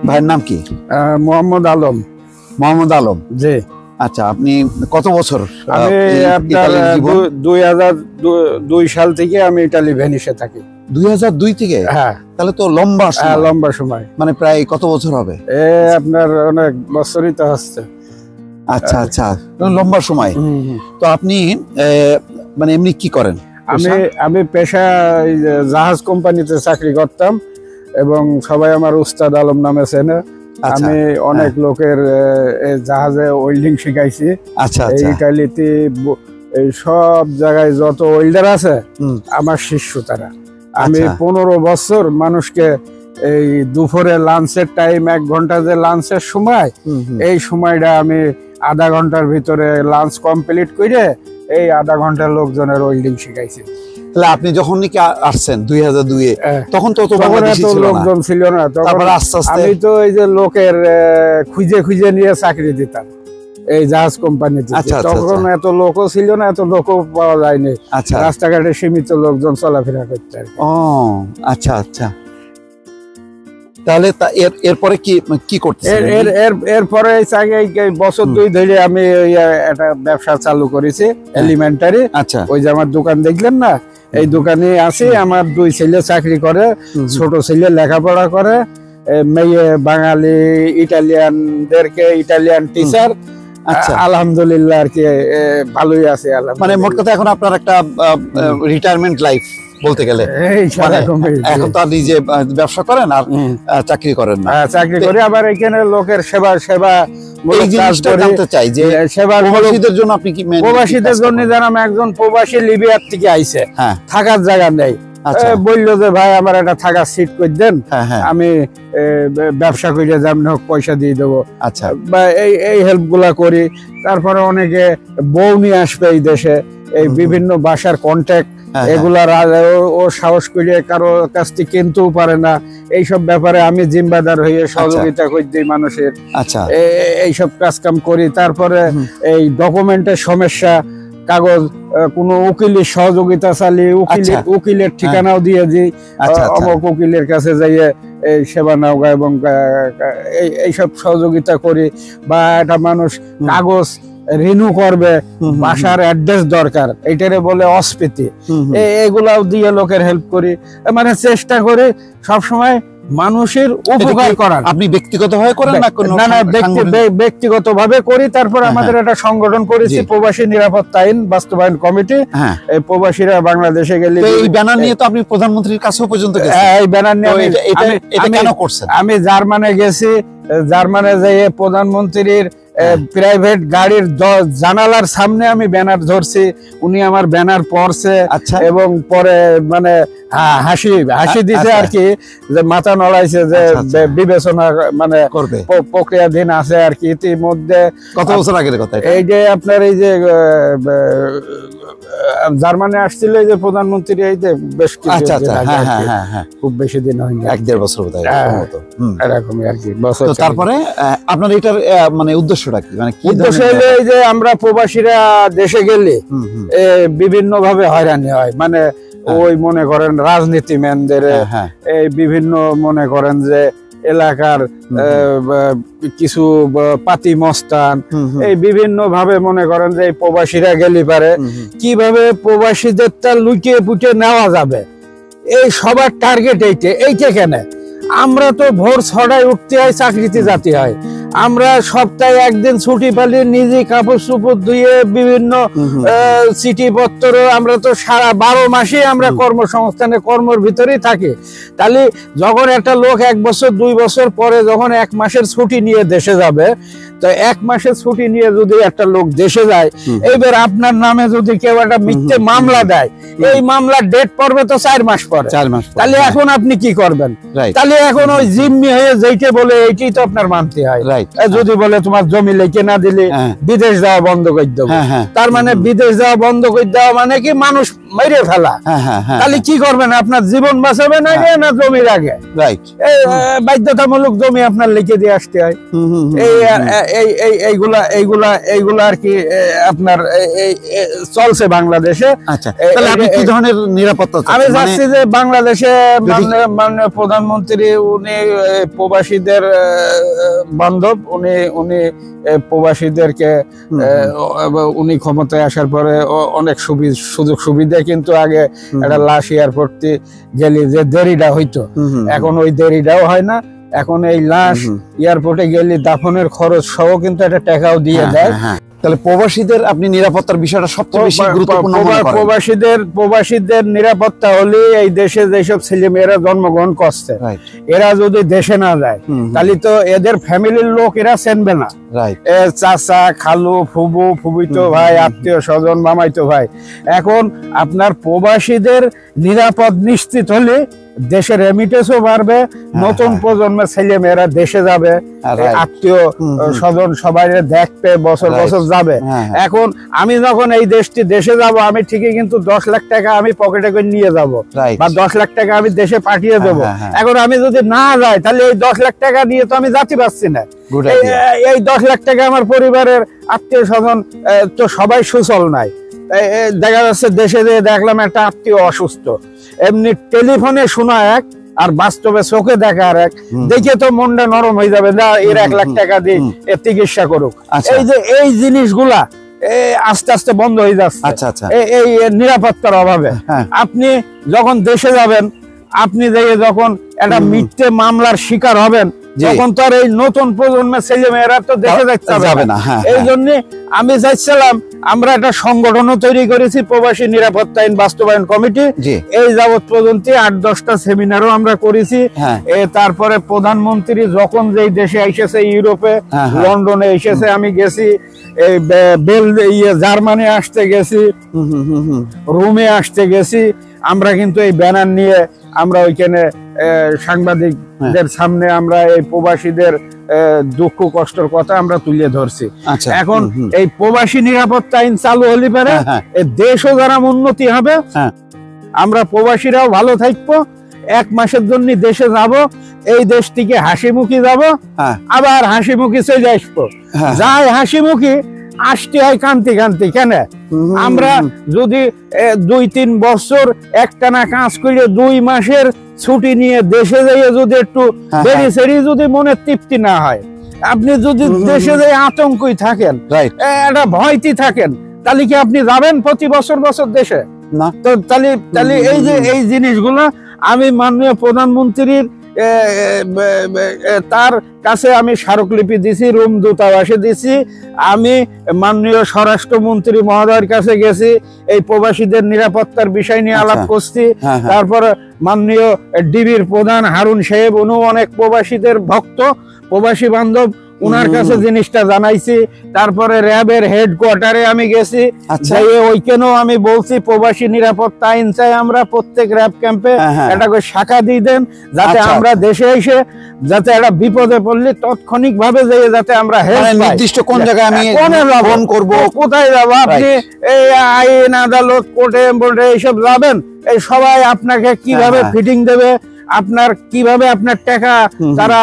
ভাইয়ের নাম কি? মোহাম্মদ আলম। মোহাম্মদ আলম, জি। আচ্ছা, আপনি কত বছর? আমি আপনার 2002 সাল থেকে আমি ইতালি ভেনিসে থাকি। 2002 থেকে? হ্যাঁ। তাহলে তো লম্বা সময়। লম্বা সময়, মানে প্রায় কত বছর হবে? আপনার অনেক বছরই তো হচ্ছে। আচ্ছা আচ্ছা, লম্বা সময়। তো আপনি মানে এমনি কি করেন? আমি পেশা জাহাজ কোম্পানিতে চাকরি করতাম এবং সবাই আমার উস্তাদ আলম নামে চেনে। আমি অনেক লোকের জাহাজে ওয়েল্ডিং শিখাইছি। আচ্ছা, ইটালিতে এই সব জায়গায় যত ওয়েল্ডার আছে আমার শিষ্য তারা। আমি 15 বছর মানুষকে এই দুপুরে লাঞ্চের টাইম 1 ঘন্টা যে লাঞ্চের সময়, এই সময়টা আমি আধা ঘন্টার ভিতরে লাঞ্চ কমপ্লিট করে এই আধা ঘন্টা লোকজনের ওয়েল্ডিং শিখাইছি। তাহলে আপনি যখন নাকি আসছেন 2002-এ, তখন তো লোকজন ছিল না। তখন আমি তো এই যে লোকের খুঁজে খুঁজে নিয়ে চাকরি দিতাম এই জাহাজ কোম্পানিতে। তখন এত লোকও ছিল না, এত লোকও পাওয়া যায়নি। রাস্তাঘাটে সীমিত লোকজন চলাফেরা করতে। আচ্ছা আচ্ছা, তাহলে এরপরে কি করতেছেন? এরপরে বছর 2 ধরে আমি একটা ব্যবসা চালু করেছি, এলিমেন্টারি। আচ্ছা, ওই যে আমার দোকান দেখলেন না, এই দোকানে আছে। আমার 2 ছেলে চাকরি করে, ছোট ছেলে লেখাপড়া করে, মেয়ে বাঙালি ইটালিয়ানদেরকে ইটালিয়ান টিচার। আচ্ছা, আলহামদুলিল্লাহ আর কি ভালোই আছে। মানে মোট কথা এখন আপনার একটা রিটায়ারমেন্ট লাইফ বলতে গেলে। এখন তো আপনি যে ব্যবসা করেন আর চাকরি করেন না? চাকরি করি, আবার এখানে লোকের সেবা জানতে চাই যে প্রবাসীদের জন্য আপনি কি? প্রবাসীদের জন্য জানাম, একজন প্রবাসী লিবিয়ার থেকে আইছে, থাকার জায়গা নেই। বললো যে ভাই আমার একটা থাকার সিট করে দেন, আমি ব্যবসা করে যেমন হোক পয়সা দিয়ে দেবো। আচ্ছা, বা এই হেল্প গুলা করি। তারপরে অনেকে বউ নিয়ে আসবে এই দেশে, এই বিভিন্ন বাসার কন্ট্যাক্ট এগুলা ও সাহস করে কারো কাছ থেকে কিনতেও পারে না। এইসব ব্যাপারে আমি জিম্বাদার হয়ে সহযোগিতা করে দিই মানুষের। আচ্ছা, এইসব কাজ কাম করি। তারপরে এই ডকুমেন্টের সমস্যা, কাগজ কোনো উকিলের সহযোগিতা চালিয়ে উকিলের ঠিকানাও দিয়ে দিই। অমুক উকিলের কাছে যাইয়ে এই সেবা নাও এবং এইসব সহযোগিতা করি। বা একটা মানুষ কাগজ রিনিউ করবে, বাসার অ্যাড্রেস দরকার, এইটারে বলে অস্পীতি, এগুলাও দিয়ে লোকের হেল্প করি। মানে চেষ্টা করি সবসময় মানুষের উপকার করার। আপনি ব্যক্তিগতভাবে করেন না? না, ব্যক্তিগতভাবে করি। তারপর আমাদের একটা সংগঠন করেছি, প্রবাসী নিরাপত্তা আইন বাস্তবায়ন কমিটি। এই প্রবাসীরা বাংলাদেশে গেলে এই ব্যানার নিয়ে তো আপনি প্রধানমন্ত্রীর কাছেও পর্যন্ত গেছেন। এই ব্যানার নিয়ে আমি জার্মানে গেছি। জার্মানে যেয়ে প্রধানমন্ত্রীর প্রাইভেট গাড়ির জানালার সামনে আমি ব্যানার ধরছি, উনি আমার ব্যানার পড়ছে এবং পরে মানে হাসি দিছে আর কি, যে মাথা নড়াইছে যে বিবেচনা মানে প্রক্রিয়াধীন আছে আর কি। ইতিমধ্যে কত বছর আগের কথা এই যে আপনার এই যে জার্মানি আসছিল এই যে প্রধানমন্ত্রী, এই যে বেশ খুব বেশি দিন হয়নি, 1-1.5 বছর এরকমই আর কি। তারপরে আপনার এটার মানে উদ্দেশ্যটা কি? মানে উদ্দেশ্য হলো এই যে আমরা প্রবাসীরা দেশে গেলে বিভিন্ন ভাবে হয়রানি হয়। মানে ওই মনে করেন রাজনীতিম্যানদের এই বিভিন্ন মনে করেন যে এলাকার কিছু পাতি মস্তান, এই বিভিন্ন ভাবে মনে করেন যে প্রবাসীরা গেলে পারে কিভাবে প্রবাসীদেরটা লুকিয়ে পুটিয়ে নেওয়া যাবে, এই সবার টার্গেট এইটা কেন? আমরা তো ভোর 6টায় উঠতে হয়, চাকরিতে যেতে হয়। আমরা সপ্তাহে 1 দিন ছুটি পেলে নিজে কাপড় চোপড় ধুয়ে বিভিন্ন চিঠিপত্র, আমরা তো সারা 12 মাসে আমরা কর্মসংস্থানে কর্মের ভিতরেই থাকি। তাহলে যখন একটা লোক 1 বছর 2 বছর পরে যখন 1 মাসের ছুটি নিয়ে দেশে যাবে, তো 1 মাসের ছুটি নিয়ে যদি একটা লোক দেশে যায়, এইবার আপনার নামে যদি কেউ একটা মিথ্যে মামলা দেয়, এই মামলার ডেট পড়বে তো 4 মাস পরে। তাহলে এখন আপনি কি করবেন? তাহলে এখন ওই জিম্মি হয়ে যেইটা বলে এইটাই তো আপনার মানতে হয়। যদি বলে তোমার জমি লিখে না দিলে বিদেশ যাওয়া বন্ধ করে দেবো, তার মানে বিদেশ যাওয়া বন্ধ করে দেওয়া মানে কি মানুষ মেরে ফেলা। তাহলে কি করবেন? আপনার জীবন বাঁচাবেন আগে না জমির আগে? বাধ্যতামূলক জমি আপনার লিখে দিয়ে আসতে হয়। এইগুলা আর কি আপনার চলছে বাংলাদেশে। আচ্ছা, তাহলে আপনি কি ধরনের নিরাপত্তা চান? আমি চাচ্ছি যে বাংলাদেশে মাননীয় প্রধানমন্ত্রী উনি প্রবাসীদের বান্ধব, উনি প্রবাসীদেরকে উনি ক্ষমতায় আসার পরে অনেক সুযোগ সুবিধা, কিন্তু আগে একটা লাশ এয়ারপোর্ট গেলে যে দেরিটা হইতো, এখন ওই দেরিটাও হয় না। এখন এই লাশ এয়ারপোর্টে গেলে দাফনের খরচ সহ কিন্তু একটা টাকাও দিয়ে দেয়। তাহলে প্রবাসীদের আপনি নিরাপত্তার বিষয়টা সবচেয়ে বেশি গুরুত্বপূর্ণ মনে করেন? প্রবাসীদের নিরাপত্তা হলে এই দেশে যেসব ছেলে মেয়েরা জন্মগ্রহণ করছে এরা যদি দেশে না যায় তাহলে তো এদের ফ্যামিলির লোক এরা চেনবে না। চাচা, খালু, ফুবু, ফুবিতো ভাই, আত্মীয় স্বজন, মামাইতো ভাই। এখন আপনার প্রবাসীদের নিরাপদ নিশ্চিত হলে দেশের রেমিটেন্সও বাড়বে, নতুন প্রজন্মের ছেলে মেয়েরা দেশে যাবে, আত্মীয় স্বজন সবাই দেখতে বছর বছর যাবে। এখন আমি যখন এই দেশে যাব, আমি ঠিকই কিন্তু 10 লাখ টাকা আমি পকেটে করে নিয়ে যাব বা 10 লাখ টাকা আমি দেশে পাঠিয়ে দেবো। এখন আমি যদি না যাই তাহলে এই 10 লাখ টাকা নিয়ে তো আমি যেতে পারছি না। এই 10 লাখ টাকা আমার পরিবারের আত্মীয় স্বজন তো সবাই সুচল নাই। দেখা যাচ্ছে দেশে যেয়ে দেখলাম একটা আত্মীয় অসুস্থ, এমনি টেলিফোনে শোনা এক আর বাস্তবে চোখে দেখা আর এক, দেখে তো মনটা নরম হয়ে যাবে না, এর 1 লাখ টাকা দিয়ে চিকিৎসা করুক। এই যে এই জিনিসগুলা আস্তে আস্তে বন্ধ হয়ে যাচ্ছে এই নিরাপত্তার অভাবে। আপনি যখন দেশে যাবেন, আপনি যখন একটা মিথ্যে মামলার শিকার হবেন, তখন তো আর এই নতুন প্রজন্মের ছেলে মেয়েরা তো দেশে যাবে না। এই জন্য আমি চাইছিলাম, আমরা একটা সংগঠনও তৈরি করেছি, প্রবাসী নিরাপত্তা আইন বাস্তবায়ন কমিটি। এই যাবৎ পর্যন্ত 8-10টা সেমিনারও আমরা করেছি। তারপরে প্রধানমন্ত্রী যখন যেই দেশে এসেছে, ইউরোপে, লন্ডনে এসেছে, আমি গেছি, এই জার্মানি আসতে গেছি, রোমে আসতে গেছি। আমরা কিন্তু এই ব্যানার নিয়ে আমরা ওইখানে সাংবাদিকদের সামনে আমরা এই প্রবাসীদের দুঃখ কষ্টের কথা আমরা তুলে ধরছি। এখন এই প্রবাসী নিরাপত্তা আইন চালু হলে পারে দেশও যারা উন্নতি হবে, আমরা প্রবাসীরাও ভালো থাকবো। 1 মাসের জন্য দেশে যাব, এই দেশ থেকে হাসি মুখী যাব, আবার হাসি মুখী চলে আসবো। যাই হাসি মুখী আসতে হয় কান্তি কান্তি। কেন আমরা যদি 2-3 বছর একটানা কাজ করে 2 মাসের ছুটি নিয়ে দেশে যাইয়ে যদি একটু বেরি সেরি যদি মনে তৃপ্তি না হয়, আপনি যদি দেশে যাই আতঙ্কই থাকেন, একটা ভয়তি থাকেন, তাহলে কি আপনি যাবেন প্রতি বছর দেশে? না। তো তাহলে এই যে এই জিনিসগুলো আমি মাননীয় প্রধানমন্ত্রীর তার কাছে আমি স্মারকলিপি দিছি, রোম দূতাবাসে দিছি, আমি মাননীয় স্বরাষ্ট্রমন্ত্রী মহোদয়ের কাছে গেছি, এই প্রবাসীদের নিরাপত্তার বিষয় নিয়ে আলাপ করছি। তারপর মাননীয় ডিবির প্রধান হারুন সাহেব, উনি অনেক প্রবাসীদের ভক্ত, প্রবাসী বান্ধব, উনার কাছে জিনিসটা জানাইছি। তারপরে র্যাবের হেডকোয়ার্টারে আমি গেছি, ওইখানেও আমি বলছি প্রবাসী নিরাপত্তা আইন চাই আমরা, প্রত্যেক র্যাব ক্যাম্পে একটা করে শাখা দিয়ে দেন, যাতে আমরা দেশে এসে যাতে একটা বিপদে পড়লে তাৎক্ষণিক ভাবে যাতে আমরা নির্দিষ্ট কোন জায়গায় আমি ফোন করব, কোথায় যাবো, আপনি এই আইন আদালত কোর্টে এইসব যাবেন, এই সবাই আপনাকে কিভাবে ফিটিং দেবে, আপনার কিভাবে আপনার টাকা তারা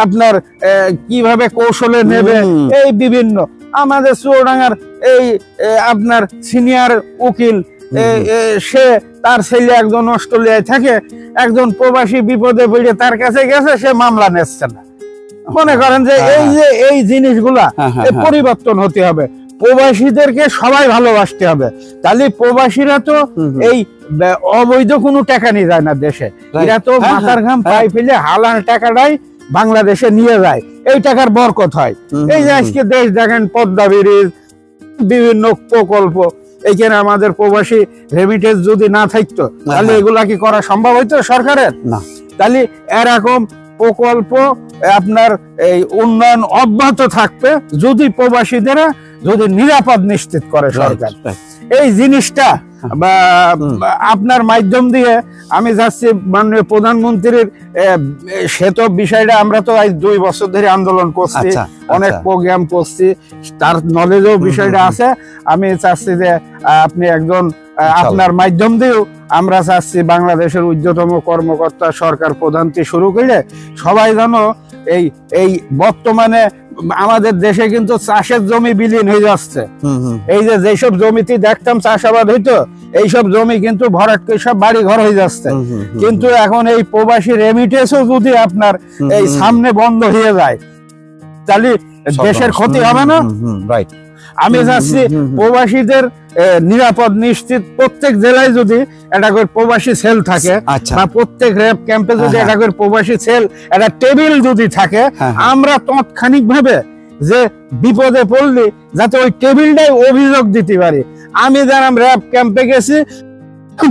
আপনার কিভাবে কৌশলে নেবে, এই বিভিন্ন আমাদের চুয়াডাঙ্গার এই আপনার সিনিয়র উকিল, সে তার ছেলে একজন অস্ট্রেলিয়ায় থাকে, একজন প্রবাসী বিপদে পড়ে তার কাছে গেছে, সে মামলা নিচ্ছে না। মনে করেন যে এই জিনিসগুলা পরিবর্তন হতে হবে, প্রবাসীদেরকে সবাই ভালোবাসতে হবে। তাহলে প্রবাসীরা তো এই অবৈধ কোনো টাকা নিয়ে যায় না দেশে, এরা তো মাথার ঘাম পাই ফেলে হালাল টাকাটাই বাংলাদেশে নিয়ে যায়, এই টাকার বরকত হয়। এই যে আজকে দেশ দেখেন পদ্মা ব্রিজ, বিভিন্ন প্রকল্প, এইখানে আমাদের প্রবাসী রেমিটেন্স যদি না থাকতো তাহলে এগুলা কি করা সম্ভব হইতো সরকারের? না। তাহলে এরকম প্রকল্প আপনার এই উন্নয়ন অব্যাহত থাকবে যদি প্রবাসীদের যদি নিরাপদ নিশ্চিত করে সরকার। এই জিনিসটা আপনার মাধ্যম দিয়ে আমি যাচ্ছি মাননীয় প্রধানমন্ত্রীর, সে তো বিষয়টা আমরা তো আজ 2 বছর ধরে আন্দোলন করছি, অনেক প্রোগ্রাম করছি, তার নলেজও বিষয়টা আছে। আমি চাচ্ছি যে আপনি একজন আপনার মাধ্যম দিয়েও আমরা চাচ্ছি বাংলাদেশের ঊর্ধ্বতম কর্মকর্তা, সরকার প্রধান থেকে শুরু করে সবাই যেন এই বর্তমানে আমাদের দেশে কিন্তু চাষের জমি বিলীন হয়ে যাচ্ছে। এই যে যেসব জমিতে দেখতাম চাষাবাদ হইতো, এইসব জমি কিন্তু ভরাট করে সব বাড়ি ঘর হয়ে যাচ্ছে। কিন্তু এখন এই প্রবাসী রেমিটেন্সও যদি আপনার এই সামনে বন্ধ হয়ে যায়, তাহলে দেশের ক্ষতি হবে না? রাইট। আমি চাচ্ছি প্রবাসীদের নিরাপদ নিশ্চিত প্রত্যেক জেলায় যদি একটা করে প্রবাসী সেল থাকে, বা প্রত্যেক র্যাব ক্যাম্পে যদি একটা করে প্রবাসী সেল, একটা টেবিল যদি থাকে, আমরা তাৎক্ষণিক ভাবে যে বিপদে পড়লে যাতে ওই টেবিলটাই অভিযোগ দিতে পারি। আমি জানাম র্যাব ক্যাম্পে গেছি,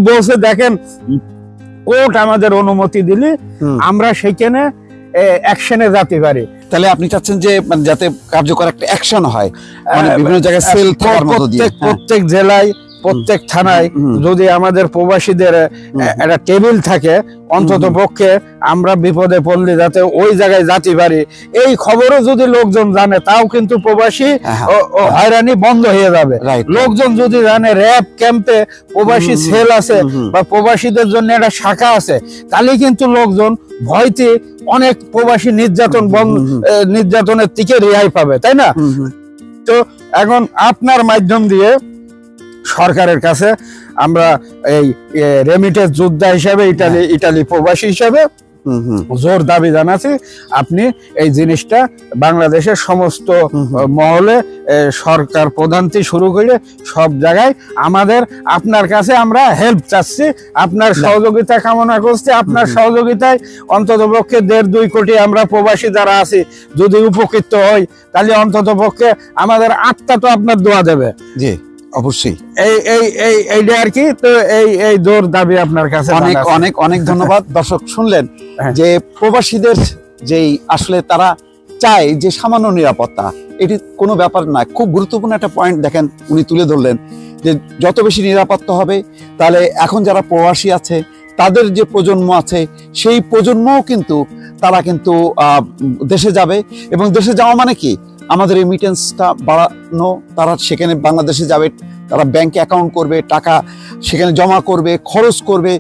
বলছে দেখেন কোর্ট আমাদের অনুমতি দিলে আমরা সেখানে অ্যাকশনে যেতে পারি। তাহলে আপনি চাচ্ছেন যে যাতে কার্যকর একটা অ্যাকশন হয়, মানে বিভিন্ন জায়গায় সেল থাকার মতো দিয়ে প্রত্যেক জেলায় প্রত্যেক থানায় যদি আমাদের প্রবাসীদের একটা টেবিল থাকে, অন্তত পক্ষে আমরা বিপদে পড়লে যাতে ওই জায়গায় যেতে পারি। এই খবরও যদি লোকজন জানে, তাও কিন্তু প্রবাসী হয়রানি বন্ধ হয়ে যাবে। লোকজন যদি জানে র্যাব ক্যাম্পে প্রবাসী সেল আছে বা প্রবাসীদের জন্য একটা শাখা আছে, তাহলে কিন্তু লোকজন ভয়তে অনেক প্রবাসী নির্যাতনের থেকে রেহাই পাবে, তাই না? তো এখন আপনার মাধ্যম দিয়ে সরকারের কাছে আমরা এই রেমিটেন্স যোদ্ধা হিসাবে, ইটালি প্রবাসী হিসাবে জোর দাবি জানাচ্ছি, আপনি এই জিনিসটা বাংলাদেশের সমস্ত মহলে, সরকার প্রধান থেকে শুরু করে সব জায়গায় আমাদের আপনার কাছে আমরা হেল্প চাচ্ছি, আপনার সহযোগিতা কামনা করছি। আপনার সহযোগিতায় অন্তত পক্ষে 1.5-2 কোটি আমরা প্রবাসী যারা আছি যদি উপকৃত হই, তাহলে অন্তত পক্ষে আমাদের আত্মা তো আপনার দোয়া দেবে। জি অবশ্যই, এইটা আর কি। তো এই জোর দাবি আপনার কাছে অনেক অনেক অনেক ধন্যবাদ। দর্শক শুনলেন যে প্রবাসীদের যেই আসলে তারা চায় যে সামান্য নিরাপত্তা, এটি কোনো ব্যাপার না। খুব গুরুত্বপূর্ণ একটা পয়েন্ট দেখেন উনি তুলে ধরলেন যে যত বেশি নিরাপত্তা হবে, তাহলে এখন যারা প্রবাসী আছে তাদের যে প্রজন্ম আছে, সেই প্রজন্মও কিন্তু তারা কিন্তু দেশে যাবে, এবং দেশে যাওয়া মানে কি, আমাদের রেমিটেন্সটা বাড়ানো। তারা সেখানে বাংলাদেশে যাবে, তারা ব্যাংকে অ্যাকাউন্ট করবে, টাকা সেখানে জমা করবে, খরচ করবে।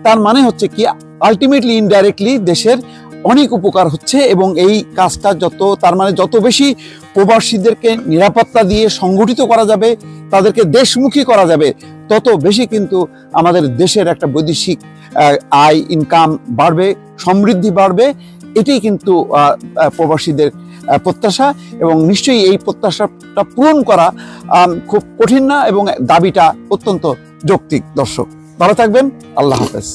তার মানে হচ্ছে কি, আলটিমেটলি ইনডাইরেক্টলি দেশের অনেক উপকার হচ্ছে। এবং এই কাজটা তার মানে যত বেশি প্রবাসীদেরকে নিরাপত্তা দিয়ে সংগঠিত করা যাবে, তাদেরকে দেশমুখী করা যাবে, তত বেশি কিন্তু আমাদের দেশের একটা বৈদেশিক আয় ইনকাম বাড়বে, সমৃদ্ধি বাড়বে। এটি কিন্তু প্রবাসীদের প্রত্যাশা, এবং নিশ্চয়ই এই প্রত্যাশাটা পূরণ করা খুব কঠিন না, এবং দাবিটা অত্যন্ত যৌক্তিক। দর্শক ভালো থাকবেন, আল্লাহ হাফেজ।